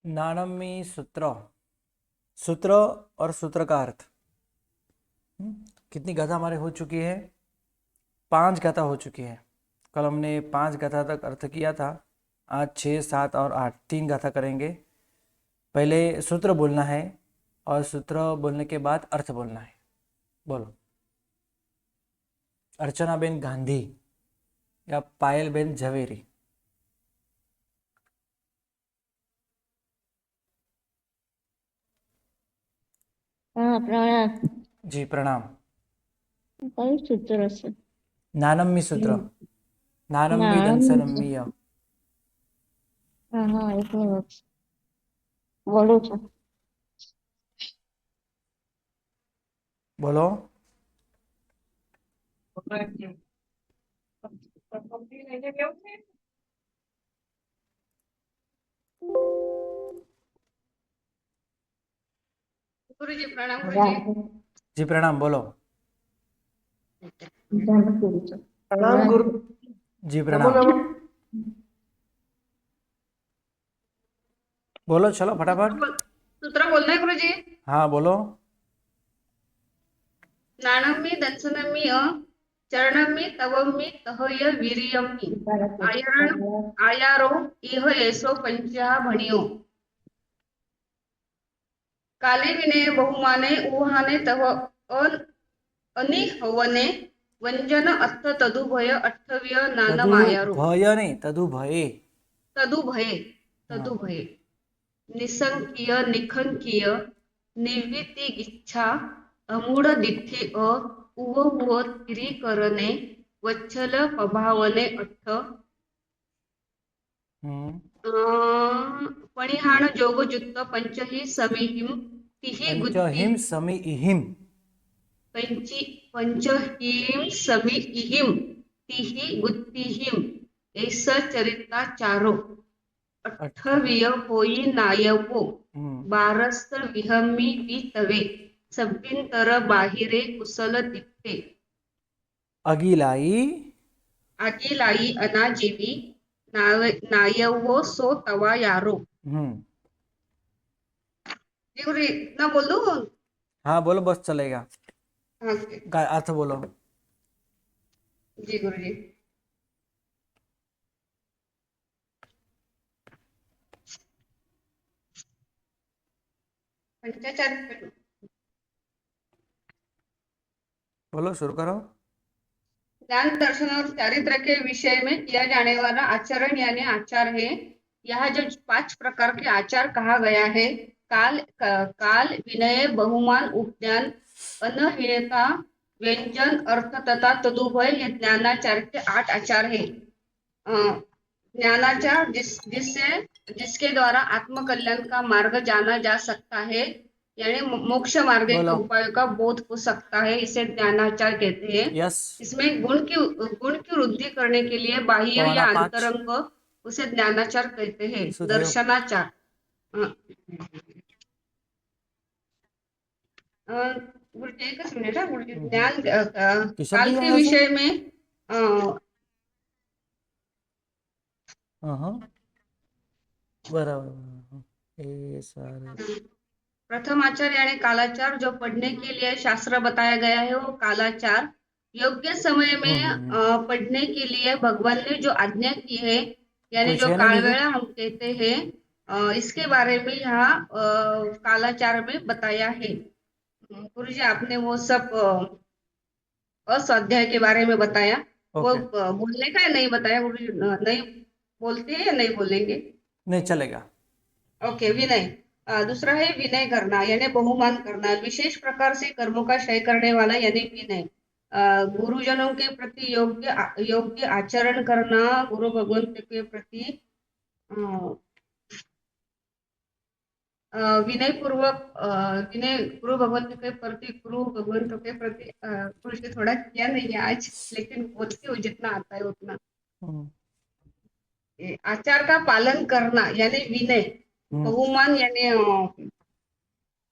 नानम्मी सूत्र, सूत्र और सूत्र का अर्थ। कितनी गाथा हमारे हो चुकी है? 5 गाथा हो चुकी है। कल हमने 5 गाथा तक अर्थ किया था। आज 6, 7 और 8 3 गाथा करेंगे। पहले सूत्र बोलना है और सूत्र बोलने के बाद अर्थ बोलना है। बोलो। अर्चनाबेन गांधी या पायलबेन झवेरी। हाँ प्रणाम। जी प्रणाम। कई सूत्र से नानम्मी सूत्र, नानम्मी नाम दंसनम्मी य। हाँ हाँ एक मिनट बोलो છો बोलो। गुरुजी प्रणाम गुरुजी। जी प्रणाम। बोलो। प्रणाम गुरु। जी नमो प्रणाम। नमो। बोलो चलो फटाफट। सूत्र बोलना है गुरुजी। हाँ बोलो। नाणम्मी दंसनम्मी चरणम्मी तवम्मी तहय वीर्यम्मी आयरण आयारो इह ऐसो पंचहा भणियो काले विने बहुमाने उहाने तव अनिहवने वंजन अत्थ तदुभय अठ्ठव्य तदु नानमायारो भय नहीं, तदु भये। तदुभये हाँ। तदुभये निसंकीय निखंकीय निवितिगिच्छा अमूढ दिठ्ठे उव तिरीकरणे वच्छल पभावने अठ्ठ हम्म। पणिहाण जोगजुत्त पंचही समीहिम तिही गुत्ती पंचहिम समी इहिम। पंचहीम समीहिम तिही गुत्तिहिम ऐस चरिता चारो अठ्ठविय होई नायवो हम्म। बारस्त विहम्मी वितवे सभ्यंतर बाहिरे कुशल दिठ्ठे अगिलाई। आगिलाई अनाजीवी नायवो सो तवा यारो। हम्म। जी गुरुजी ना बोल दूं? हाँ बोलो, बस चलेगा। हाँ अर्थ बोलो। जी गुरुजी। पंचाचार बोलो, शुरू करो। ज्ञान दर्शन और चारित्र के विषय में किया जाने वाला आचरण यानी आचार है। यह जो 5 प्रकार के आचार कहा गया है, काल विनय बहुमान उपज्ञान अनहीनता व्यंजन अर्थ तथा तदुभय ये ज्ञानाचार के 8 आचार है। ज्ञानाचार जिसके द्वारा आत्मकल्याण का मार्ग जाना जा सकता है, यानी मोक्ष मार्ग के बोलो। उपायों का बोध हो सकता है, इसे ज्ञानाचार कहते हैं। यस। इसमें गुण की वृद्धि करने के लिए बाह्य या 4:45 अंतरंग उसे ज्ञानाचार कहते हैं। सुधरे हो। दर्शनाचार गुरुजी एकच मिनिट हा गुरुजी ज्ञान किशोर काल भैया के यहाँ से। विषय में हाँ बराबर। ये सारे। प्रथम आचार यानी कालाचार जो पढ़ने के लिए शास्त्र बताया गया है वो कालाचार। योग्य समय में पढ़ने के लिए भगवान ने जो आज्ञा की है, यानी कोई जो छह नहीं लिखे। कालवेला हम कहते हैं, इसके बारे में यहाँ कालाचार में बताया है। गुरुजी आपने वो सब अस्वाध्याय के बारे में बताया, वो ओके। बोलने का है नहीं बताया गुरुजी? नहीं बोलते हैं या नहीं बोलेंगे? नहीं चलेगा। ओके विनय। दूसरा है विनय करना यानी बहुमान करना, विशेष प्रकार से कर्मों का क्षय करने वाला यानी विनय। गुरुजनों के प्रति योग्य आचरण करना, गुरु भगवंत के प्रति विनय पूर्वक विनय गुरु भगवंत के प्रति गुरु थोड़ा किया नहीं है आज, लेकिन बोलती हूँ जितना आता है उतना। आचार का पालन करना यानी विनय। बहुमान यानी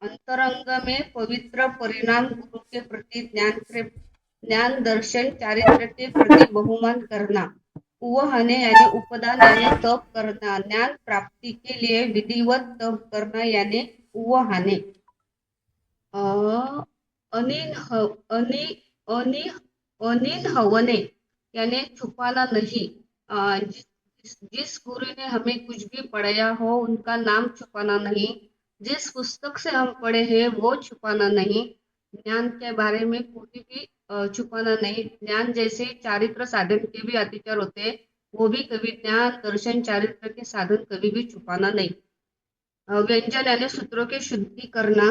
अंतरंग में पवित्र परिणाम, गुरु के प्रति ज्ञान दर्शन चारित्र के प्रति बहुमान करना। उवहने यानी उपदान यानी तप करना, ज्ञान प्राप्ति के लिए विधिवत तप करना यानी उवहाने, अनिन अनि अनि अनिन हवने यानी छुपाना नहीं, जिस गुरु ने हमें कुछ भी पढ़ाया हो उनका नाम छुपाना नहीं, जिस पुस्तक से हम पढ़े हैं वो छुपाना नहीं, ज्ञान के बारे में कोई भी छुपाना नहीं, ज्ञान जैसे चारित्र साधन के भी अतिचार होते हैं, वो भी कभी ज्ञान दर्शन चारित्र के साधन कभी भी छुपाना नहीं। व्यंजन यानी सूत्रों की शुद्धि करना,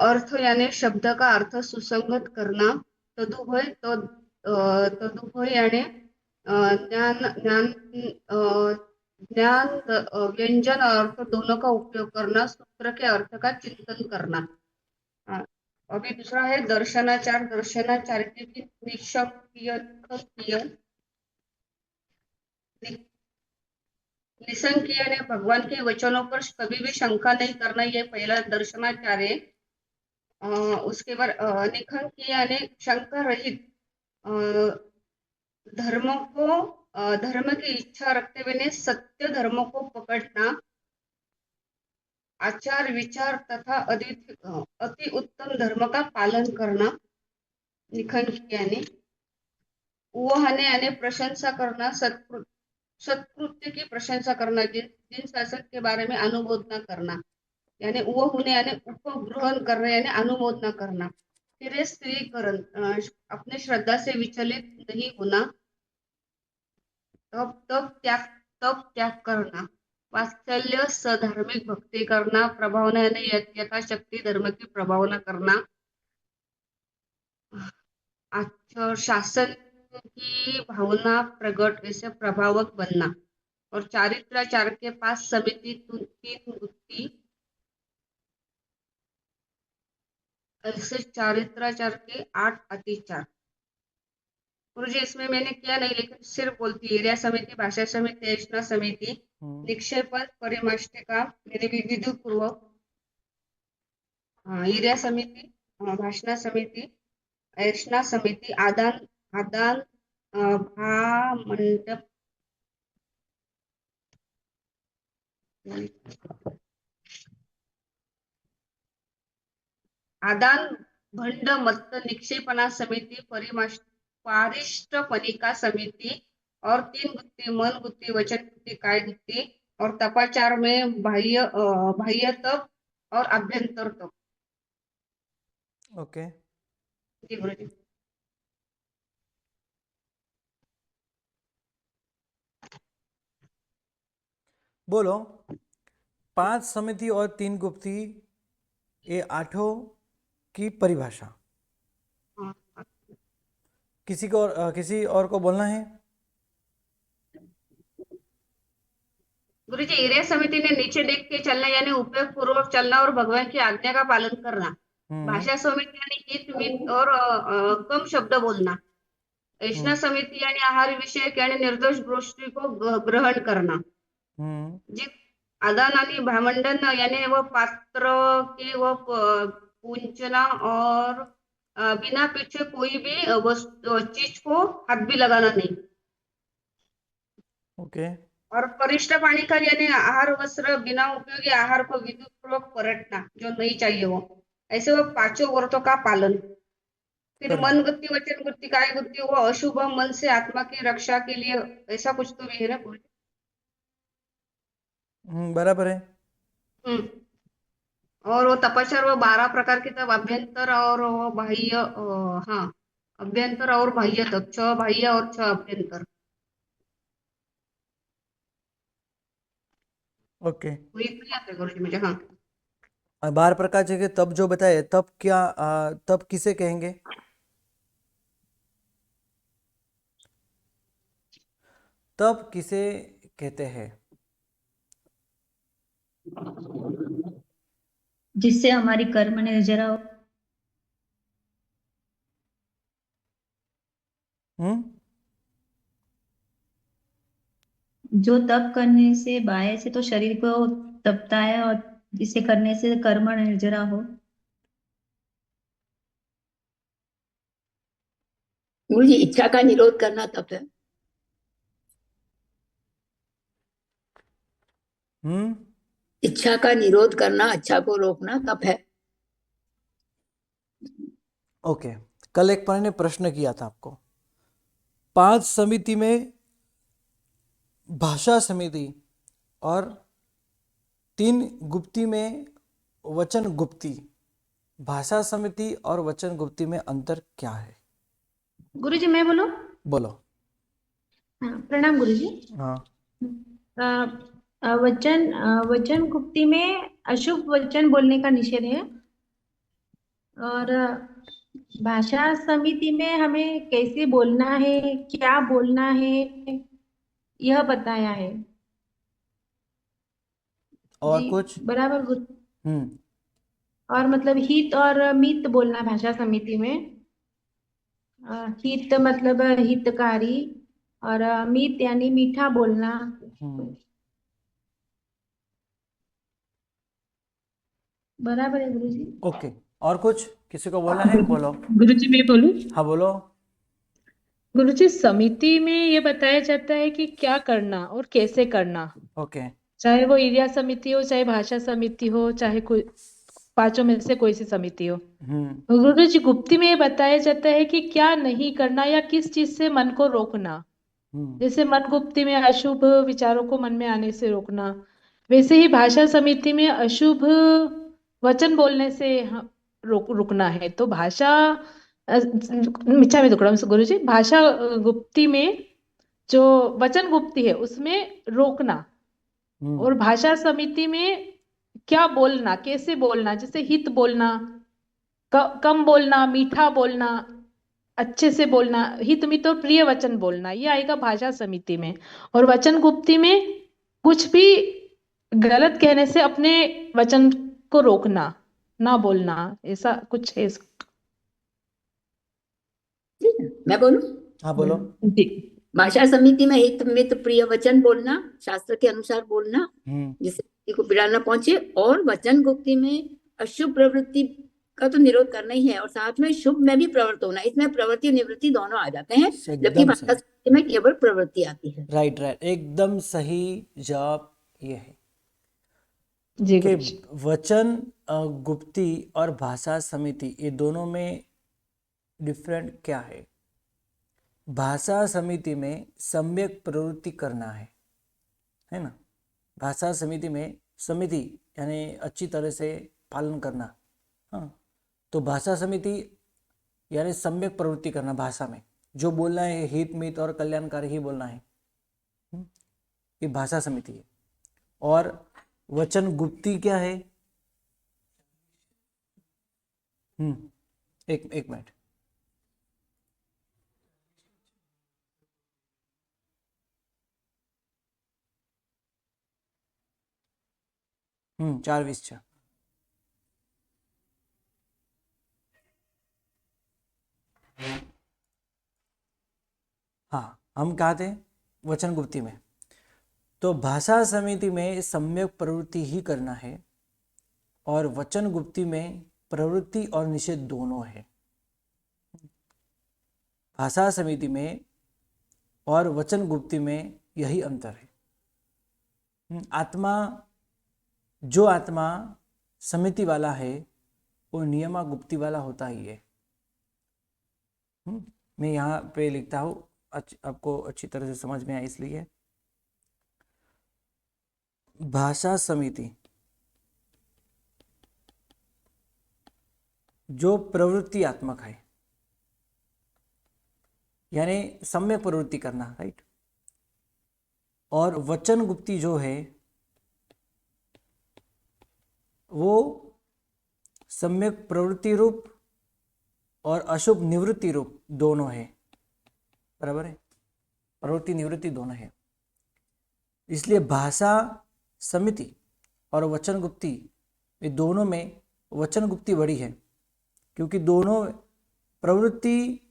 अर्थ यानी शब्द का अर्थ सुसंगत करना, तदुभय यानी ज्ञान ज्ञान ज्ञान व्यंजन और अर्थ दोनों का उपयोग करना, सूत्र के अर्थ का चिंतन करना। अभी दूसरा है दर्शनाचार। दर्शनाचार के निशंकीय निसंकीय ने भगवान के वचनों पर कभी भी शंका नहीं करना, ये पहला दर्शनाचार है। उसके बाद निखंकीय यानी शंका रहित, धर्म की इच्छा रखते हुए सत्य धर्म को पकड़ना, आचार विचार तथा अति उत्तम धर्म का पालन करना, निखंकीय यानी। उवहने यानी प्रशंसा करना, सत्कृत्य की प्रशंसा करना, जिन शासक के बारे में अनुमोदना करना, यानी उवहने यानी उपग्रहण करना यानी अनुमोदना करना। फिर है स्त्रीकरण, अपने श्रद्धा से विचलित नहीं होना, तब त्याग करना, वात्सल्य सधार्मिक भक्ति करना, प्रभावना यानी यथाशक्ति धर्म की प्रभावना करना, शासन की भावना प्रकट ऐसे प्रभावक बनना, और चारित्राचार के 5 समिति 3 वृत्ति, ऐसे चारित्राचार के 8 अतिचार। गुरुजी इसमें मैंने क्या नहीं लिखा, सिर्फ बोलती एरिया समिति, भाषा समिति, ऐष्णा समिति, निक्षेपक, परिमाष्टिका यानी विविध पूर्वक, एरिया समिति, भाषणा समिति, ऐष्णा समिति, आदान आदान भा मंडप, आदान भंड मत्त निक्षेपणा समिति, पारिष्टपनिका समिति, और 3 गुत्ती, मन गुत्ती, वचन गुत्ती, काय गुत्ती, और तपाचार में बाह्य तप और अभ्यंतर तप। ओके जी गुरुजी। बोलो 5 समिति और 3 गुप्ती, ये 8 की परिभाषा। किसी और को बोलना है? गुरुजी एरिया समिति ने नीचे देख के चलना यानी उपयोग पूर्वक चलना और भगवान की आज्ञा का पालन करना। भाषा समिति यानी हित मित और कम शब्द बोलना। ऐष्णा समिति यानी आहार विषय यानी निर्दोष गोष्ठी को ग्रहण करना। जी आदान आणि भामंडन यानी वो पात्र की वो पूंजना और बिना पीछे कोई भी चीज को हाथ भी लगाना नहीं। ओके और परिष्ट पानी का यानी आहार वस्त्र बिना उपयोगी आहार को विद्युत पूर्वक पलटना जो नहीं चाहिए वो, ऐसे वो 5 व्रतों का पालन। फिर मन गुत्ती, वचन गुत्ती, काय गुत्ती, वो अशुभ मन से आत्मा की रक्षा के लिए, ऐसा कुछ तो भी है ना। बराबर है। और वो तपस्या वो 12 प्रकार की तब अभ्यंतर और वो बाह्य, हाँ अभ्यंतर और बाह्य तब 6 बाह्य और 6 अभ्यंतर। ओके गुरुजी मुझे, हाँ 12 प्रकार के तब जो बताए, तब क्या तब किसे कहेंगे? तब किसे कहते हैं? जिससे हमारी कर्म निर्जरा हो। जो तप करने से बाह्य से तो शरीर को तपता है और इसे करने से कर्म निर्जरा हो। गुरुजी इच्छा का निरोध करना तप है। इच्छा का निरोध करना, अच्छा को रोकना तप है। ओके। कल एक पढ़ने ने प्रश्न किया था आपको, 5 समिति में भाषा समिति और 3 गुप्ती में वचन गुप्ती, भाषा समिति और वचन गुप्ती में अंतर क्या है? गुरुजी मैं बोलो। बोलो। हाँ, प्रणाम गुरुजी। हाँ। वचन गुप्ती में अशुभ वचन बोलने का निषेध है, और भाषा समिति में हमें कैसे बोलना है, क्या बोलना है, यह बताया है। और जी कुछ? बराबर गुरु। हम्म। और मतलब हित और मित बोलना भाषा समिति में। हित मतलब हितकारी, और मित यानी मीठा बोलना। बराबर है गुरुजी। ओके। और कुछ किसी को बोलना है? बोलो। गुरुजी मैं बोलूं? हाँ बोलो। गुरुजी, समिति में ये बताया जाता है कि क्या करना और कैसे करना, ओके। चाहे वो एरिया समिति हो, चाहे भाषा समिति हो, चाहे कोई 5 में से कोई सी समिति हो। गुरुजी, गुप्ती में ये बताया जाता है कि क्या नहीं करना या किस चीज से मन को रोकना। जैसे मन गुप्ती में अशुभ विचारों को मन में आने से रोकना, वैसे ही भाषा समिति में अशुभ वचन बोलने से रुकना है। तो भाषा मिच्छा में दुकड़म गुरुजी, भाषा गुप्ती में जो वचन गुप्ती है उसमें रोकना, और भाषा समिति में क्या बोलना, कैसे बोलना, जैसे हित बोलना, कम बोलना, मीठा बोलना, अच्छे से बोलना, हित मित और प्रिय वचन बोलना, ये आएगा भाषा समिति में। और वचन गुप्ती में कुछ भी गलत कहने से अपने वचन को रोकना, ना बोलना, ऐसा कुछ है। मैं बोलूं? हाँ बोलो। जी। भाषा समिति में हित मित प्रिय वचन बोलना, शास्त्र के अनुसार बोलना, जिससे किसी को पीड़ा न पहुंचे। और वचन गुप्ती में अशुभ प्रवृत्ति का तो निरोध करना ही है, और साथ में शुभ में भी प्रवृत्त होना। इसमें प्रवृत्ति और निवृत्ति दोनों आ जाते हैं, जबकि भाषा समिति में केवल प्रवृत्ति आती है। राइट राइट, एकदम सही जवाब ये है जी कि वचन गुप्ती और भाषा समिति ये दोनों में डिफरेंट क्या है। भाषा समिति में सम्यक प्रवृत्ति करना है ना। भाषा समिति में समिति यानी अच्छी तरह से पालन करना। हाँ, तो भाषा समिति यानी सम्यक प्रवृत्ति करना, भाषा में जो बोलना है हित मित और कल्याणकारी ही बोलना है, ये भाषा समिति है। और वचन गुप्ती क्या है? एक मिनट। चार 20 छः। हाँ, हम कहा थे वचन गुप्ती में। तो भाषा समिति में सम्यक प्रवृत्ति ही करना है, और वचन गुप्ती में प्रवृत्ति और निषेध दोनों है। भाषा समिति में और वचन गुप्ती में यही अंतर है। आत्मा, जो आत्मा समिति वाला है वो नियमा गुप्ती वाला होता ही है। मैं यहाँ पे लिखता हूँ, आपको अच्छी तरह से समझ में आए इसलिए। भाषा समिति जो प्रवृत्ति आत्मक है, यानी सम्यक प्रवृत्ति करना, राइट। और वचन गुप्ती जो है वो सम्यक प्रवृत्ति रूप और अशुभ निवृत्ति रूप दोनों है, बराबर है। प्रवृत्ति निवृत्ति दोनों है। इसलिए भाषा समिति और वचन गुप्ती ये दोनों में वचन गुप्ती बड़ी है, क्योंकि दोनों प्रवृत्ति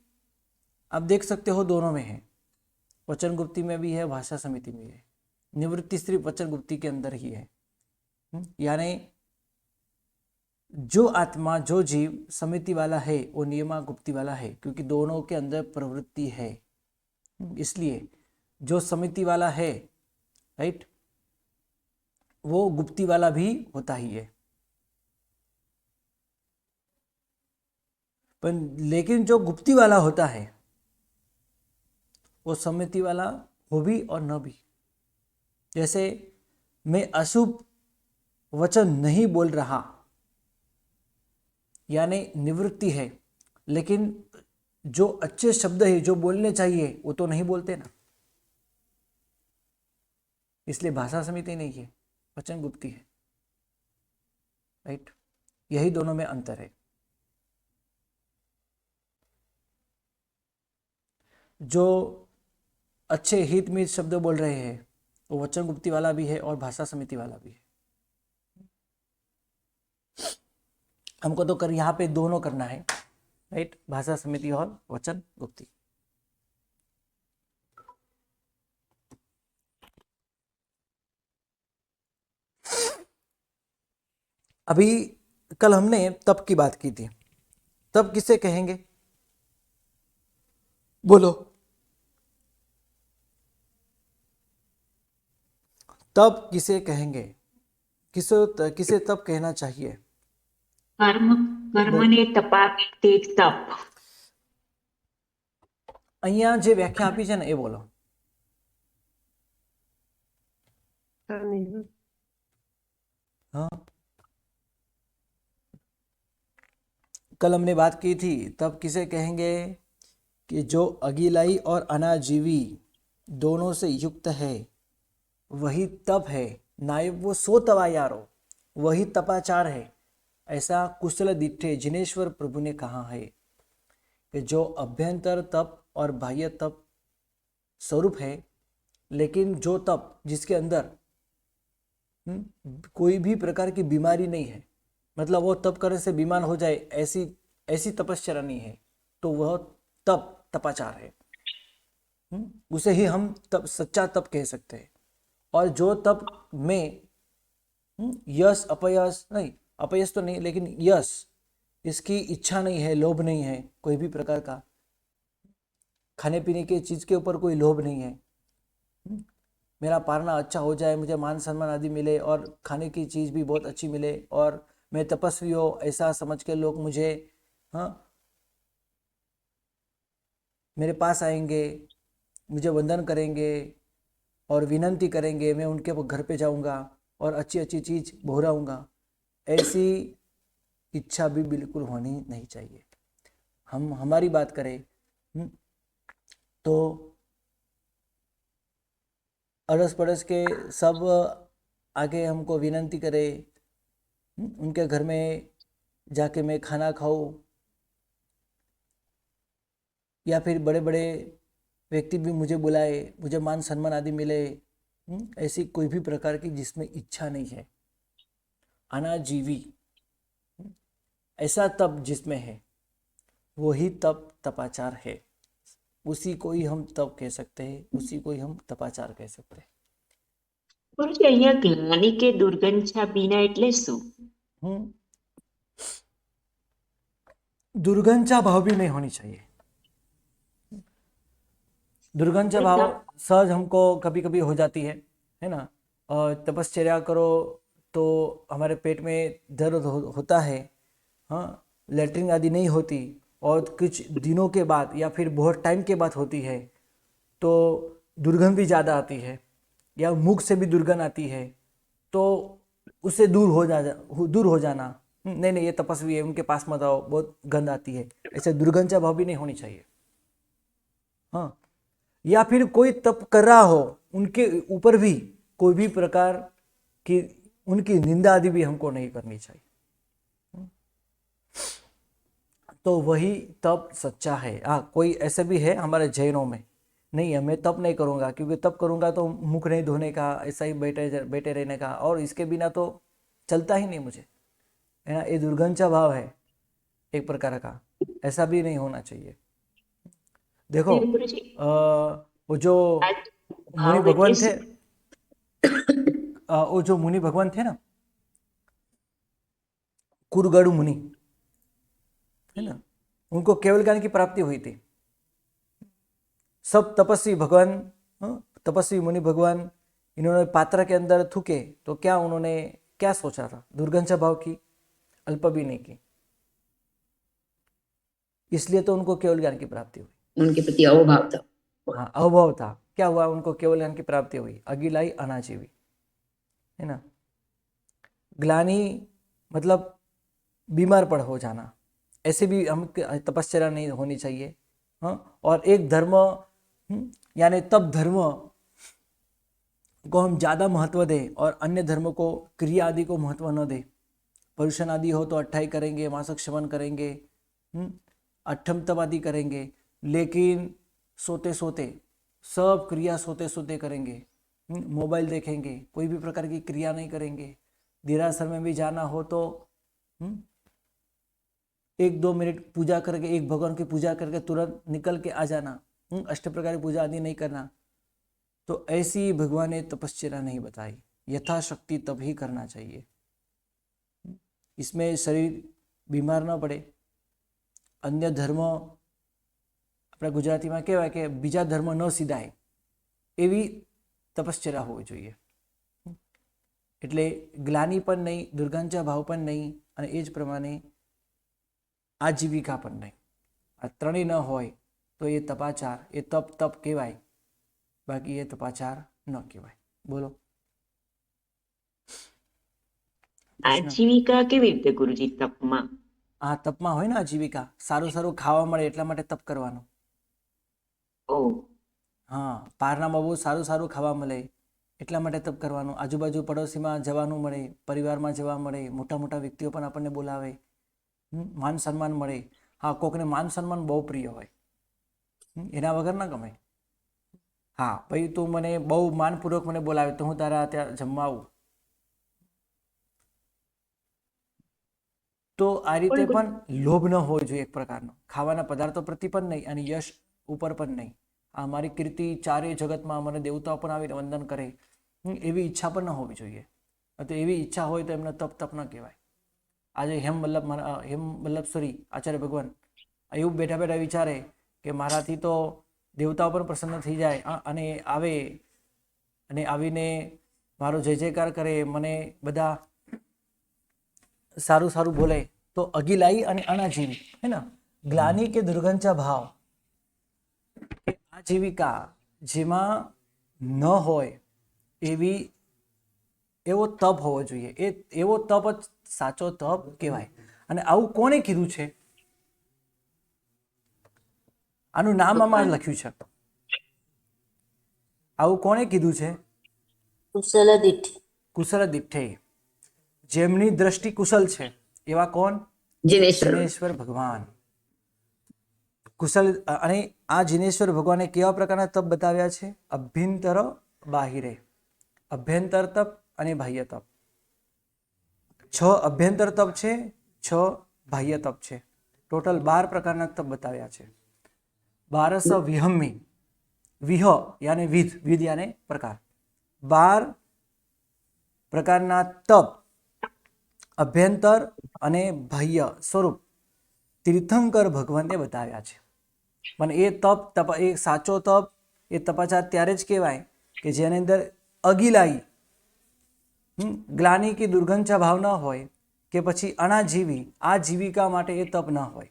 आप देख सकते हो दोनों में है। वचन गुप्ती में भी है, भाषा समिति में है। निवृत्ति सिर्फ वचन गुप्ती के अंदर ही है। यानी जो आत्मा, जो जीव समिति वाला है वो नियमा गुप्ती वाला है, क्योंकि दोनों के अंदर प्रवृत्ति है। इसलिए जो समिति वाला है, राइट, वो गुप्ती वाला भी होता ही है। पर लेकिन जो गुप्ती वाला होता है वो सम्मति वाला हो भी और न भी। जैसे मैं अशुभ वचन नहीं बोल रहा, यानी निवृत्ति है, लेकिन जो अच्छे शब्द है जो बोलने चाहिए वो तो नहीं बोलते ना, इसलिए भाषा समिति नहीं है, वचन गुप्ती है। राइट, यही दोनों में अंतर है। जो अच्छे हित में शब्द बोल रहे हैं वो वचन गुप्ती वाला भी है और भाषा समिति वाला भी है। हमको तो कर यहाँ पे दोनों करना है। राइट, भाषा समिति और वचन गुप्ती। अभी कल हमने तप की बात की थी। तप किसे कहेंगे? बोलो। तप किसे कहेंगे? किसे तप कहना चाहिए? કર્મને તપાવી તે તપ. અહીંયા જે વ્યાખ્યા આપી છે ને એ બોલો. हाँ, कल हमने बात की थी तप किसे कहेंगे कि जो अगिलाई और अनाजीवी दोनों से युक्त है वही तप है, नायब वो सो तवा यारो, वही तपाचार है। ऐसा कुशल दिट्ठे जिनेश्वर प्रभु ने कहा है कि जो अभ्यंतर तप और बाह्य तप स्वरूप है, लेकिन जो तप जिसके अंदर कोई भी प्रकार की बीमारी नहीं है, मतलब वो तप करने से बीमार हो जाए ऐसी तपस्या नहीं है, तो वह तप तपाचार है। उसे ही हम तप सच्चा तप कह सकते हैं। और जो तप में यश अपयश नहीं, अपयश तो नहीं लेकिन यश, इसकी इच्छा नहीं है, लोभ नहीं है कोई भी प्रकार का, खाने पीने की चीज के ऊपर कोई लोभ नहीं है, मेरा पारना अच्छा हो जाए, मुझे मान सम्मान आदि मिले और खाने की चीज भी बहुत अच्छी मिले और मैं तपस्वी हो ऐसा समझ के लोग मुझे मेरे पास आएंगे, मुझे वंदन करेंगे और विनंती करेंगे, मैं उनके घर पे जाऊंगा और अच्छी अच्छी चीज भोराऊंगा, ऐसी इच्छा भी बिल्कुल होनी नहीं चाहिए। हम हमारी बात करें तो अड़स पड़ोस के सब आगे हमको विनंती करे, उनके घर में जाके मैं खाना खाऊं, या फिर बड़े बड़े व्यक्ति भी मुझे बुलाए, मुझे मान सम्मान आदि मिले, ऐसी कोई भी प्रकार की जिसमें इच्छा नहीं है, अनाजीवी, ऐसा तप जिसमें है वही तप तपाचार है। उसी को ही हम तप कह सकते हैं, उसी को ही हम तपाचार कह सकते हैं। ગુરુજી અહીંયા ગ્લાનિ કે દુર્ગંધા બીના એટલે શું? दुर्गंधा भाव भी नहीं होनी चाहिए। दुर्गंधा भाव सहज हमको कभी कभी हो जाती है ना। और तपश्चर्या करो तो हमारे पेट में दर्द होता है, हाँ, लेटरिन आदि नहीं होती और कुछ दिनों के बाद या फिर बहुत टाइम के बाद होती है तो दुर्गंध भी ज़्यादा आती है, या मुख से भी दुर्गंध आती है, तो उससे दूर हो जाना, नहीं ये तपस्वी है, उनके पास मत आओ, बहुत गंध आती है, ऐसे दुर्गंधा भाव भी नहीं होनी चाहिए। हाँ, या फिर कोई तप कर रहा हो, उनके ऊपर भी कोई भी प्रकार की उनकी निंदा आदि भी हमको नहीं करनी चाहिए, तो वही तप सच्चा है। हाँ, कोई ऐसे भी है हमारे जैनों में, नहीं मैं तप नहीं करूँगा क्योंकि तप करूँगा तो मुख नहीं धोने का, ऐसा ही बैठे रहने का, और इसके बिना तो चलता ही नहीं मुझे, है ना। ये दुर्गंधा भाव है एक प्रकार का, ऐसा भी नहीं होना चाहिए। देखो वो जो मुनि भगवान थे, वो जो मुनि भगवान थे ना, कुरगड़ु मुनि, है ना, उनको केवल ज्ञान की प्राप्ति हुई थी। सब तपस्वी भगवान, तपस्वी मुनि भगवान इन्होंने पात्र के अंदर थूके तो क्या उन्होंने क्या सोचा था? दुर्गंधा भाव की, अल्प भी नहीं की, इसलिए तो उनको केवल ज्ञान की प्राप्ति हुई। उनके प्रति अहोभाव था। हाँ, अभाव था। क्या हुआ? उनको केवल ज्ञान की प्राप्ति हुई, अगिलाई अनाजीवी, है ना। ग्लानि मतलब बीमार पड़ हो जाना, ऐसे भी हम तपश्चर्या नहीं होनी चाहिए। हाँ, और एक धर्म यानी तब धर्म को हम ज़्यादा महत्व दें और अन्य धर्म को, क्रिया आदि को महत्व न दें। परुषण आदि हो तो 28 करेंगे, मासक श्रवण करेंगे, अठम तप आदि करेंगे, लेकिन सोते सोते सब क्रिया सोते सोते करेंगे, मोबाइल देखेंगे, कोई भी प्रकार की क्रिया नहीं करेंगे। देरासर में भी जाना हो तो 1-2 मिनट पूजा करके, एक भगवान की पूजा करके तुरंत निकल के आ जाना, अष्ट प्रकार की पूजा आदि नहीं करना। तो ऐसी भगवान ने तपश्चर्या नहीं बताई, यथाशक्ति तब ही करना चाहिए। इसमें शरीर बीमार ना पड़े। अन्य धर्म अपना गुजराती में कहेवाय के बीजा धर्म न सीधाय एवी तपश्चर्या होवी જોઈએ। એટલે ગ્લાની પણ નહીં, દુર્ગંધા ભાવ પણ નહીં, અને એ જ પ્રમાણે આજીવિકા પણ નહીં। આ ત્રણેય ન હોય તો એ તપાચાર, એ તપ કહેવાય, બાકી એ તપાચાર ન કહેવાય। બોલો। આજીવિકા કેવી રીતે ગુરુજી તપમાં? આ તપમાં હોય ને આજીવિકા, સારું સારું ખાવા મળે એટલા માટે તપ કરવાનું। ઓ હા, પારનામાં બહુ સારું સારું ખાવા મળે એટલા માટે તપ કરવાનું। આજુબાજુ પડોશીમાં જવાનું મળે, પરિવારમાં જવા મળે, મોટા મોટા વ્યક્તિઓ પણ આપણને બોલાવે, માન સન્માન મળે। હા, કોકને માન સન્માન બહુ પ્રિય હોય, એના વગર ના ગમે। હા ભાઈ, તું મને બહુ માનપૂર્વક મને બોલાવે તો હું તારા ત્યાં જમવા આવું। તો આ રીતે પણ લોભ ન હોવો જોઈએ એક પ્રકારનો, ખાવાના પદાર્થો પ્રતિ પણ નહીં અને યશ ઉપર પણ નહીં। આ મારી કીર્તિ ચારે જગતમાં મને દેવતાઓ પણ આવીને વંદન કરે, એવી ઈચ્છા પણ ન હોવી જોઈએ। તો એવી ઈચ્છા હોય તો એમને તપ ન કહેવાય। આજે હેમ વલ્લભ સોરી આચાર્ય ભગવાન એવું બેઠા બેઠા વિચારે કે મારાથી તો દેવતાઓ પણ પ્રસન્ન થઈ જાય અને આવે અને આવીને મારો જય જયકાર કરે, મને બધા સારું સારું બોલે, તો અગિલાઈ અને અનાજીવી, है ना। ग्लानि के दुर्गंधा भाव, आजीविका जेमा न होय एवी एवो तप होवो जोईए। एवो तप ज साचो तप कहेवाय। अने आवुं कोणे कीधुं छे? आनुं नाम आमां लख्युं छे। आवुं कोणे कीधुं छे? कुशलदिठ्ठे। जेमनी दृष्टि कुशल छे एवा कोण? जिनेश्वर भगवान। कुशल अने आ जिनेश्वर भगवाने केवा प्रकारना तप बताव्या छे? अभ्यंतर बाहिरे, अभ्यंतर तप अने बाह्य तप। 6 अभ्यंतर तप छे, 6 बाह्य तप छे। टोटल 12 प्रकारना तप बताव्या छे। 12 विहम्मी, विह यानी विध यानी प्रकार, 12 प्रकारना तप अभ्यंतर अने बाह्य स्वरूप तीर्थंकर भगवाने बताव्या छे। पण ए तप ए साचो तप, ए तपाचार त्यारे ज कहेवाय के जेनी अंदर अगिलाई, ग्लानि की दुर्गंधा भाव न होय के पछी अनाजीवी, आजीविका माटे ए तप न होय।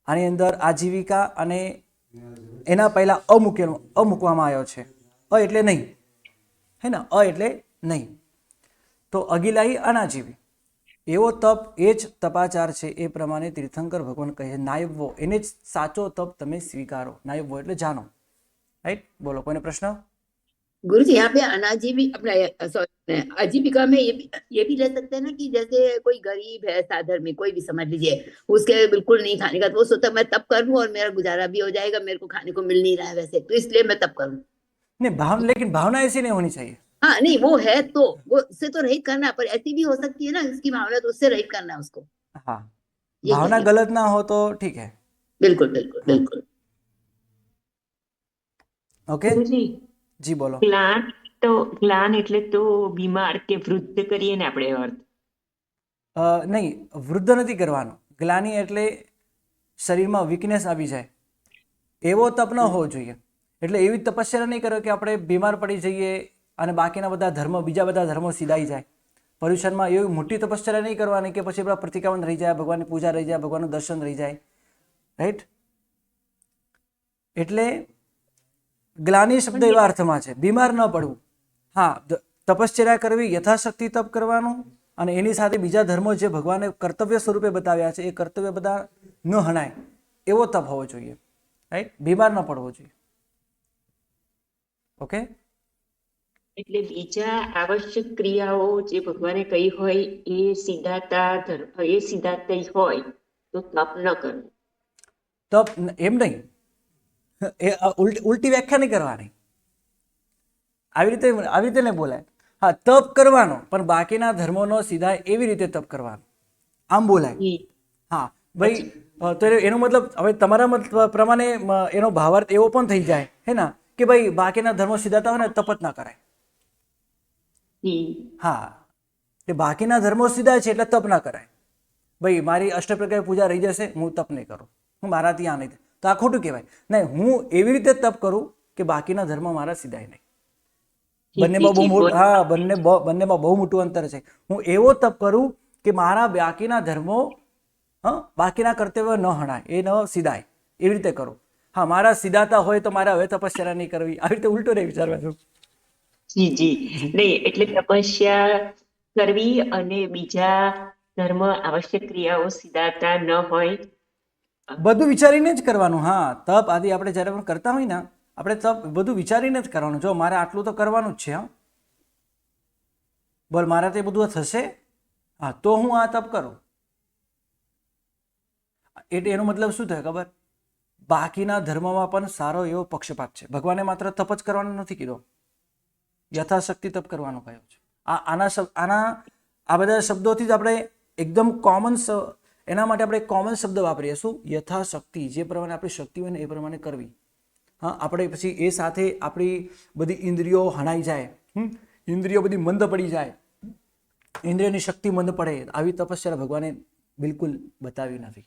आनी अंदर आजीविका अने एना पहला अमूकवामां आव्यो छे। अ एटले नहीं, है ना, अ एटले नहीं। तो अगिलाई अनाजीवी एवो तप ए ज तपाचार छे। ए प्रमाणे तीर्थंकर भगवान कहे नायवो, एने ज साचो तप तमे स्वीकारो। नायवो एटले जानो, राइट। बोलो, कोईने प्रश्न? गुरुजी, यहाँ पे अनाजीवी अपना आजीविका में ये भी ले सकते हैं ना कि जैसे कोई गरीब है, साधर में कोई भी समझ लीजिए, उसके बिल्कुल नहीं खाने का, तो वो सोचता मैं तप कर लूं और मेरा गुजारा भी हो जाएगा, मेरे को खाने को मिल नहीं रहा है वैसे, तो इसलिए मैं तप करूं। नहीं, लेकिन भावना ऐसी नहीं होनी चाहिए। हाँ नहीं, वो है तो वो उससे तो रहित करना, पर ऐसी भी हो सकती है ना इसकी भावना, तो उससे रहित करना है उसको। हाँ, भावना गलत ना हो तो ठीक है। बिल्कुल बिल्कुल बिल्कुल। ओके जी, बोलो। ગ્લાન એટલે તો બીમાર કે વૃદ્ધ કરીએ ને આપણે અર્થ? नहीं, वृद्ध नहीं करवानो। ग्लानि एटले शरीर में वीकनेस आवी जाए एवो तप न होवो जोईए। એટલે એવી તપસ્યા નહીં કરો કે આપણે બીમાર પડી જઈએ અને બાકીના બધા ધર્મ, બીજા બધા ધર્મો સીધાઈ જાય. પર્યુષણમાં એવી મોટી તપસ્યા નહીં કરવાની કે પછી આપણા પ્રતિક્રમણ રહી જાય, ભગવાનની પૂજા રહી જાય, ભગવાનનું દર્શન રહી જાય. રાઈટ? એટલે ગ્લાનિ શબ્દ એવા અર્થમાં છે, બીમાર ન પડવું. હા, તપશ્ચર્યા કરવી, યથાશક્તિ તપ કરવાનું, અને એની સાથે બીજા ધર્મો જે ભગવાને કર્તવ્ય સ્વરૂપે બતાવ્યા છે એ કર્તવ્ય બધા ન હણાય એવો તપ હોવો જોઈએ. રાઈટ? બીમાર ન પડવો જોઈએ. ઓકે? એટલે બીજા આવશ્યક ક્રિયાઓ જે ભગવાને કહી હોય એ સીધાતા હોય તો તપ ન કરવું. તપ એમ નહીં, એ ઉલટી વ્યાખ્યા નહીં કરવાની. આવી રીતે નહીં બોલાય. હા, તપ કરવાનો, પણ બાકીના ધર્મોનો સીધા એવી રીતે તપ કરવાનો, આમ બોલાય. હા ભાઈ, તો એનો મતલબ હવે તમારા મત પ્રમાણે એનો ભાવાર્થ એવો પણ થઈ જાય હે ને કે ભાઈ બાકીના ધર્મો સીધાતા હોય ને તપ જ ના કરાય. હા, એ બાકીના ધર્મો સીધા છે એટલે તપ ના કરાય. ભાઈ મારી અષ્ટપ્રકારની પૂજા રહી જશે, હું તપ નહીં કરું, હું મારાથી આ નહીં, તો આ ખોટું કહેવાય. નહીં, હું એવી રીતે તપ કરું કે બાકીના ધર્મ મારા સીધાય નહીં. બંનેમાં બહુ મોટું અંતર છે. હું એવો તપ કરું કે મારા બાકીના ધર્મો, બાકીના કર્તવ્ય ન હણાય, એ ન સીધાય, એવી રીતે કરું. હા, મારા સીધાતા હોય તો મારે હવે તપસ્યા નહીં કરવી, આવી રીતે ઉલટો નહીં વિચારવાનું. જી નહીં, એટલે તપસ્યા કરવી અને બીજા ધર્મ આવશ્યક ક્રિયાઓ સીધાતા ન હોય, બધું વિચારીને જ કરવાનું. હા, તપ આદિ આપણે જ્યારે પણ કરતા હોય ને, આપણે તપ બધું વિચારીને જ કરવાનું. જો મારે આટલું તો કરવાનું જ છે, હા બોલ, મારાથી બધું થશે, હા તો હું આ તપ કરું. એટલે એનો મતલબ શું થાય ખબર? બાકીના ધર્મમાં પણ સારો એવો પક્ષપાત છે. ભગવાને માત્ર તપ જ કરવાનો નથી કીધો, યથાશક્તિ તપ કરવાનો કહ્યો છે. આ બધા શબ્દોથી જ આપણે એકદમ કોમન, એના માટે આપણે કોમન શબ્દ વાપરીએ. શું? યથાશક્તિ, જે પ્રમાણે આપણી શક્તિ હોય ને એ પ્રમાણે કરવી. હા, આપણે પછી એ સાથે આપણી બધી ઇન્દ્રિયો હણાઈ જાય, ઇન્દ્રિયો બધી મંદ પડી જાય, ઇન્દ્રિયની શક્તિ મંદ પડે, આવી તપસ્યા ભગવાને બિલકુલ બતાવી નથી.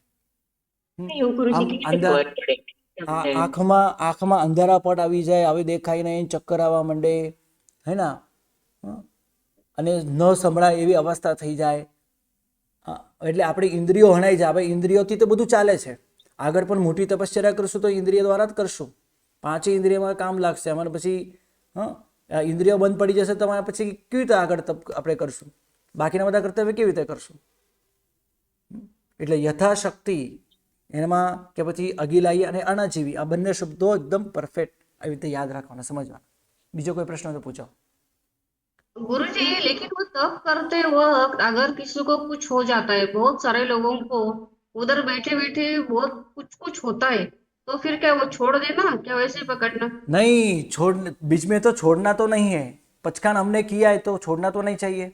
આંખમાં અંધારા પટ આવી જાય, આવી દેખાય નહીં, ચક્કર આવવા માંડે, હે ને, અને ન સંભળાય એવી અવસ્થા થઈ જાય. એટલે આપણી ઇન્દ્રિયો હણાઈ જાય. હવે ઇન્દ્રિયોથી તો બધું ચાલે છે. આગળ પણ મોટી તપશ્ચર્યા કરશું તો ઇન્દ્રિય દ્વારા જ કરશું. 5 ઇન્દ્રિયમાં કામ લાગશે અમારે. પછી ઇન્દ્રિયો બંધ પડી જશે તો અમારે પછી કેવી રીતે આગળ તપ આપણે કરશું? બાકીના બધા કર્તવ્ય કેવી રીતે કરશું? એટલે યથાશક્તિ એમાં કે પછી અગિલાઈ અને અનાજીવી, આ બંને શબ્દો એકદમ પરફેક્ટ આવી રીતે યાદ રાખવાના, સમજવાના. બીજો કોઈ प्रश्न तो पूछो। गुरुजी, लेकिन वो तप करते वक्त अगर किसी को कुछ हो जाता है, बहुत सारे लोगों को उधर बैठे बैठे बहुत कुछ होता है, तो फिर क्या वो छोड़ देना, क्या वैसे ही पकड़ना? नहीं, बीच में तो छोड़ना तो नहीं है। पचकान हमने किया है तो छोड़ना तो नहीं चाहिए।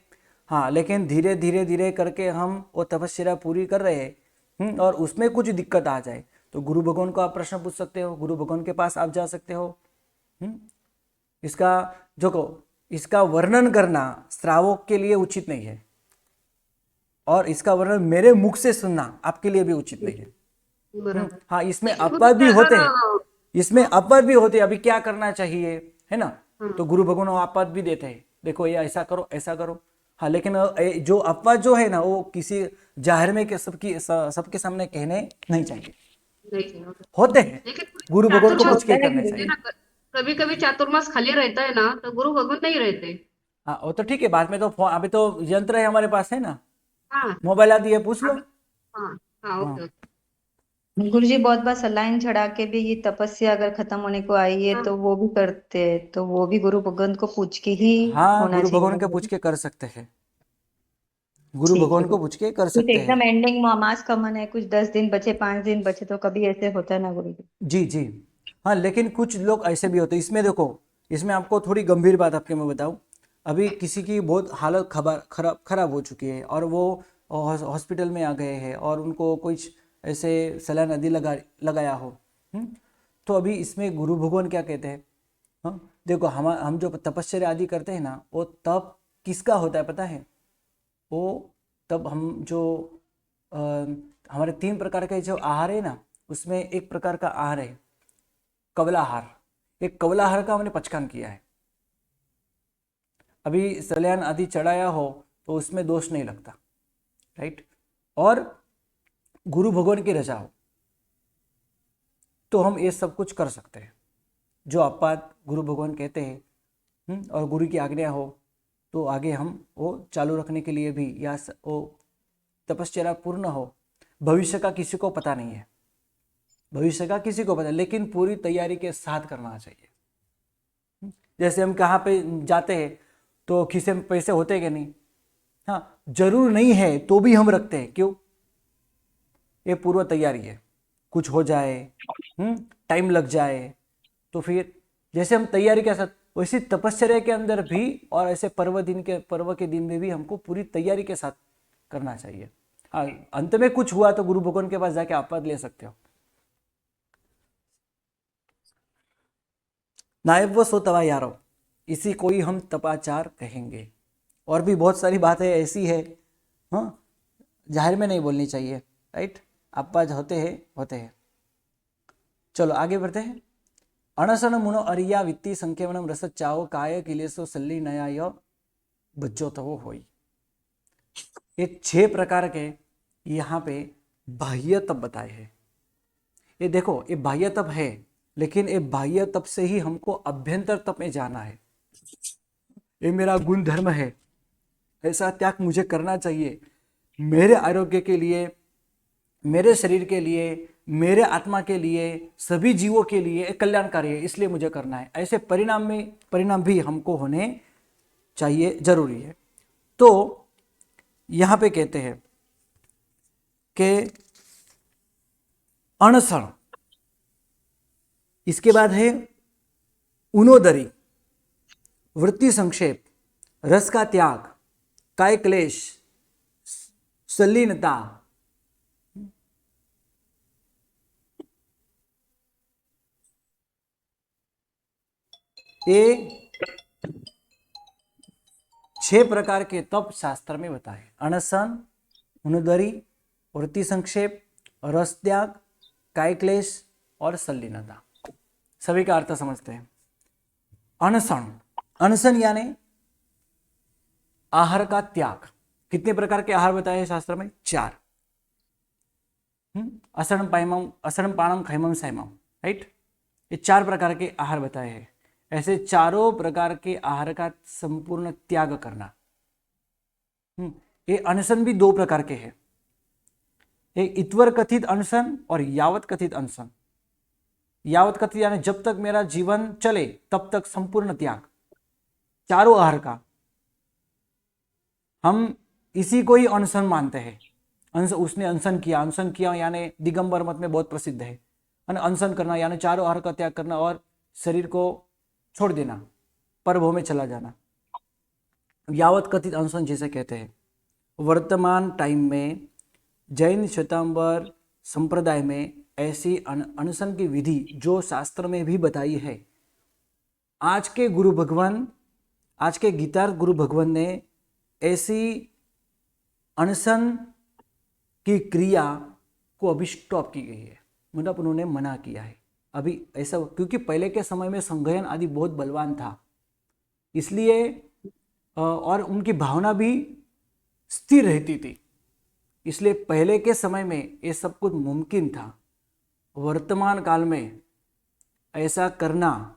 हाँ, लेकिन धीरे धीरे धीरे करके हम वो तपस्या पूरी कर रहे हैं, और उसमें कुछ दिक्कत आ जाए तो गुरु भगवान को आप प्रश्न पूछ सकते हो, गुरु भगवान के पास आप जा सकते हो। इसका जो को इसका वर्णन करना श्रावक के लिए उचित नहीं है, और इसका वर्णन मेरे मुख से सुनना आपके लिए भी उचित नहीं है। हाँ, इसमें अपवाद भी होते हैं, इसमें अपवाद भी होते हैं। अभी क्या करना चाहिए, है ना, तो गुरु भगवान अपवाद भी देते हैं, देखो ये ऐसा करो ऐसा करो। हाँ, लेकिन जो अपवाद जो है ना वो किसी जाहिर में सबके सामने कहने नहीं चाहिए, होते हैं, गुरु भगवान को पूछ के करने चाहिए। कभी कभी चातुर्मास खाली रहता है ना, तो गुरु भगवान नहीं रहते। हाँ, वो तो ठीक है, बाद में तो अभी तो यंत्र है हमारे पास, है ना, हाँ मोबाइल आदि है, पूछ लो। हाँ हाँ, ओके ओके। गुरुजी बहुत बार सलाइन चढ़ा के भी ये तपस्या अगर खत्म होने को आई है तो वो भी करते हैं, तो वो भी गुरु भगवान को पूछ के ही हाँ, होना गुरु चाहिए। भगवान के पूछ के कर सकते हैं, गुरु ठीक है। भगवान को पूछ के कर कुछ सकते हैं। एकदम एंडिंग में मास कमन है, कुछ 10 दिन बचे, 5 दिन बचे, तो कभी ऐसे होता है ना गुरुजी? जी जी हाँ, लेकिन कुछ लोग ऐसे भी होते हैं। इसमें देखो, इसमें आपको थोड़ी गंभीर बात आपके मैं बताऊं। अभी किसी की बहुत हालत खराब हो चुकी है और वो हॉस्पिटल में आ गए हैं और उनको कुछ ऐसे सलाइन आदि लगाया हो, तो अभी इसमें गुरु भगवान क्या कहते हैं? हाँ, देखो, हम जो तपस्या आदि करते हैं ना, वो तप किसका होता है पता है? वो तब हम जो हमारे 3 प्रकार के जो आहार है ना, उसमें एक प्रकार का आहार है कवलाहार। एक कवलाहार का हमने पचकान किया है। अभी सल्यान आदि चढ़ाया हो तो उसमें दोष नहीं लगता, राइट। और गुरु भगवान की रजा हो तो हम ये सब कुछ कर सकते हैं, जो आपात गुरु भगवान कहते हैं और गुरु की आज्ञा हो तो आगे हम वो चालू रखने के लिए भी, या वो तपश्चर्या पूर्ण हो। भविष्य का किसी को पता नहीं है, भविष्य का किसी को पता, लेकिन पूरी तैयारी के साथ करना चाहिए। जैसे हम कहाँ पे जाते हैं तो खीसे में पैसे होते कि नहीं, हाँ जरूर नहीं है तो भी हम रखते हैं, क्यों? ये पूर्व तैयारी है, कुछ हो जाए, टाइम लग जाए तो फिर जैसे हम तैयारी के साथ, वैसी तपश्चर्या के अंदर भी और ऐसे पर्व के दिन में भी हमको पूरी तैयारी के साथ करना चाहिए। हाँ, अंत में कुछ हुआ तो गुरु भगवान के पास जाके आपद ले सकते हो। नायब वो सो तवा यारो, इसी को ही हम तपाचार कहेंगे। और भी बहुत सारी बातें ऐसी है, हाँ जाहिर में नहीं बोलनी चाहिए, राइट। आपद होते हैं। चलो आगे बढ़ते हैं। अणसन मुनो अरिया वित्ती संकेवनम रस चाओ काय किलेसो सल्ली नया बज्जो तो वो होई। ये 6 प्रकार के यहाँ पे बाह्य तप बताए हैं। ये देखो, ये बाह्य तप है, लेकिन ये बाह्य तप से ही हमको अभ्यंतर तप में जाना है। ये मेरा गुण धर्म है, ऐसा त्याग मुझे करना चाहिए, मेरे आरोग्य के लिए, मेरे शरीर के लिए, मेरे आत्मा के लिए, सभी जीवों के लिए कल्याणकारी है, इसलिए मुझे करना है। ऐसे परिणाम भी हमको होने चाहिए, जरूरी है। तो यहाँ पे कहते हैं कि अनशन, इसके बाद है उनोदरी, वृत्ति संक्षेप, रस का त्याग, काय क्लेश, संलीनता, ये 6 प्रकार के तप शास्त्र में बताए। अनशन, उनोदरी, वृत्ति संक्षेप, रस त्याग, काय क्लेश और संलीनता। सभी का अर्थ समझते हैं। अनशन यानी आहार का त्याग। कितने प्रकार के आहार बताए हैं शास्त्र में? 4। असरणम पाणम खैमम सैमम, राइट। ये 4 प्रकार के आहार बताए हैं। ऐसे चारों प्रकार के आहार का संपूर्ण त्याग करना। ये अनशन भी 2 प्रकार के हैं, एक इत्वर कथित अनशन और यावत कथित अनशन। यावत कथित यानी जब तक मेरा जीवन चले तब तक संपूर्ण त्याग, चारों आहार का। हम इसी को ही अनशन मानते हैं। उसने अनशन किया यानी दिगंबर मत में बहुत प्रसिद्ध है। अनशन करना यानी चारों आहार का त्याग करना और शरीर को छोड़ देना, परभव में चला जाना। यावत कथित अनशन जिसे कहते हैं। वर्तमान टाइम में जैन श्वेतांबर संप्रदाय में ऐसी अनशन की विधि जो शास्त्र में भी बताई है। आज के गीतार गुरु भगवान ने ऐसी अनशन की क्रिया को अभी स्टॉप की गई है, मतलब उन्होंने मना किया है अभी ऐसा, क्योंकि पहले के समय में संघयन आदि बहुत बलवान था, इसलिए और उनकी भावना भी स्थिर रहती थी, इसलिए पहले के समय में ये सब कुछ मुमकिन था। वर्तमान काल में ऐसा करना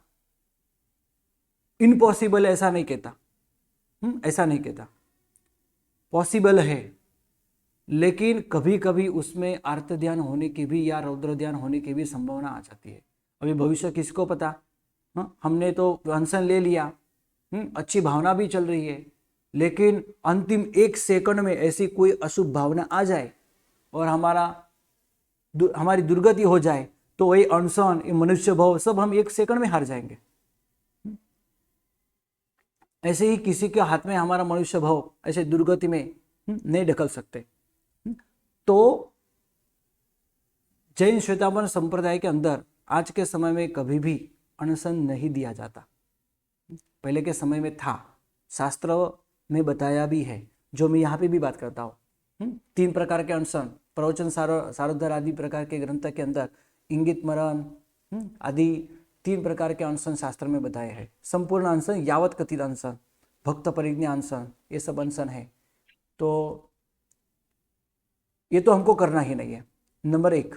इम्पॉसिबल, ऐसा नहीं कहता, पॉसिबल है, लेकिन कभी कभी उसमें आर्त ध्यान होने की भी या रौद्र ध्यान होने की भी संभावना आ जाती है। अभी भविष्य किसको पता। हमने तो अनशन ले लिया, अच्छी भावना भी चल रही है, लेकिन अंतिम 1 सेकंड में ऐसी कोई अशुभ भावना आ जाए और हमारी दुर्गति हो जाए तो वही अनशन, मनुष्य भाव सब हम 1 सेकंड में हार जाएंगे। ऐसे ही किसी के हाथ में हमारा मनुष्य भाव ऐसे दुर्गति में नहीं ढकल सकते। तो जैन श्वेतांबर संप्रदाय के अंदर आज के समय में कभी भी अनशन नहीं दिया जाता। पहले के समय में था, शास्त्र में बताया भी है, जो मैं यहाँ पे भी बात करता हूँ। 3 प्रकार के अनशन, प्रवचन सारोद्धार आदि प्रकार के ग्रंथ के अंदर इंगित मरण आदि 3 प्रकार के अनशन शास्त्र में बताए हैं। संपूर्ण अनशन, यावत कथित अनशन, भक्त परिज्ञा अनशन, ये सब अनशन है। तो ये तो हमको करना ही नहीं है। नंबर 1,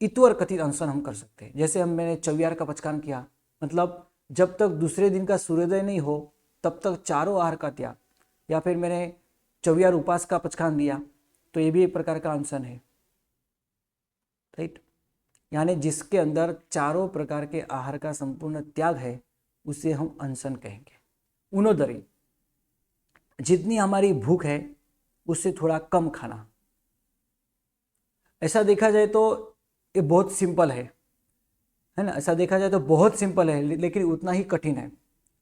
इतवर कथित अनशन हम कर सकते हैं। जैसे मैंने चौयार का पचकान किया, मतलब जब तक दूसरे दिन का सूर्योदय नहीं हो तब तक चारों आहार का त्याग, या फिर मैंने चौयार उपास का पचकान दिया, तो ये भी एक प्रकार का अनशन है, राइट। यानी जिसके अंदर चारों प्रकार के आहार का संपूर्ण त्याग है उसे हम अनशन कहेंगे। उनोदरी, जितनी हमारी भूख है उससे थोड़ा कम खाना। ऐसा देखा जाए तो ये बहुत सिंपल है ना, ऐसा देखा जाए तो बहुत सिंपल है, लेकिन उतना ही कठिन है।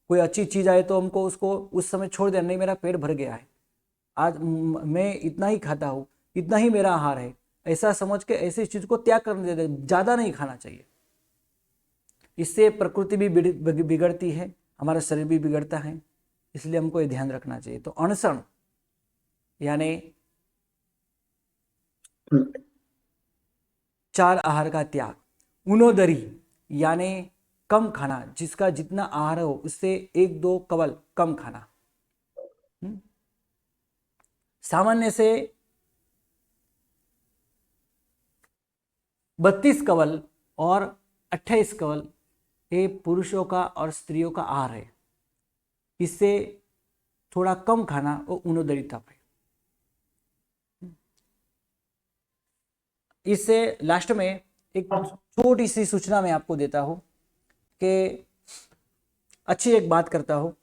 कोई अच्छी चीज़ आए तो हमको उसको उस समय छोड़ देना, नहीं मेरा पेट भर गया है, आज मैं इतना ही खाता हूँ, इतना ही मेरा आहार है, ऐसा समझ के ऐसी चीज़ को त्याग करने देते, ज़्यादा नहीं खाना चाहिए। इससे प्रकृति भी बिगड़ती है, हमारा शरीर भी बिगड़ता है, इसलिए हमको ये ध्यान रखना चाहिए। तो अनशन यानी 4 आहार का त्याग। उनोदरी यानी कम खाना, जिसका जितना आहार हो उससे 1-2 कवल कम खाना। सामान्य से 32 कवल और 28 कवल ये पुरुषों का और स्त्रियों का आहार है। इससे थोड़ा कम खाना वो उनोदरी तप है। इससे लास्ट में एक छोटी सी सूचना मैं आपको देता हूँ कि अच्छी एक बात करता हूँ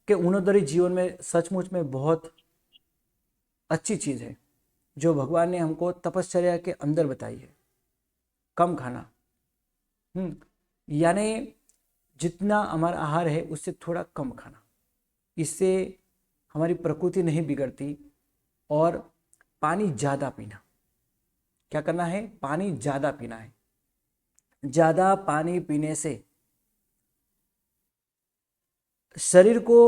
कि उनोदरी जीवन में सचमुच में बहुत अच्छी चीज़ है जो भगवान ने हमको तपश्चर्या के अंदर बताई है। कम खाना, यानी जितना हमारा आहार है उससे थोड़ा कम खाना। इससे हमारी प्रकृति नहीं बिगड़ती। और पानी ज़्यादा पीना, क्या करना है, पानी ज़्यादा पीना है। ज़्यादा पानी पीने से शरीर को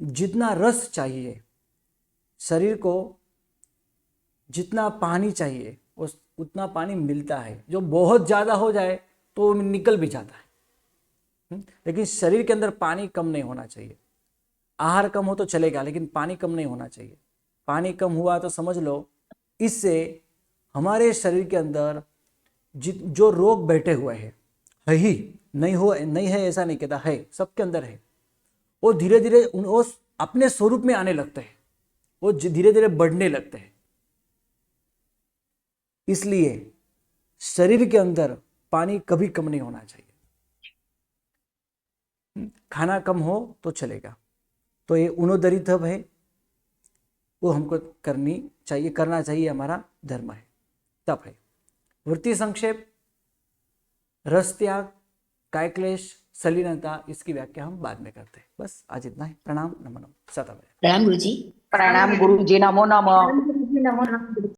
जितना रस चाहिए, शरीर को जितना पानी चाहिए उतना पानी मिलता है। जो बहुत ज़्यादा हो जाए तो निकल भी जाता है। लेकिन शरीर के अंदर पानी कम नहीं होना चाहिए। आहार कम हो तो चलेगा, लेकिन पानी कम नहीं होना चाहिए। पानी कम हुआ तो समझ लो इससे हमारे शरीर के अंदर जो रोग बैठे हुए हैं, है ही नहीं है ऐसा नहीं कहता, है, सबके अंदर है, वो धीरे धीरे वो अपने स्वरूप में आने लगते हैं, वो धीरे धीरे बढ़ने लगते हैं। इसलिए शरीर के अंदर पानी कभी कम नहीं होना चाहिए। खाना कम हो तो चलेगा। तो ये उनोदरी तप है, वो हमको करना चाहिए, हमारा धर्म है, तप है। वृत्ति संक्षेप, रस त्याग, कायक्लेश, सलीनता, इसकी व्याख्या हम बाद में करते हैं। बस आज इतना ही। प्रणाम, नमो नमः, सदा। प्रणाम गुरुजी। प्रणाम गुरुजी, नमो नमः। नमो नमः।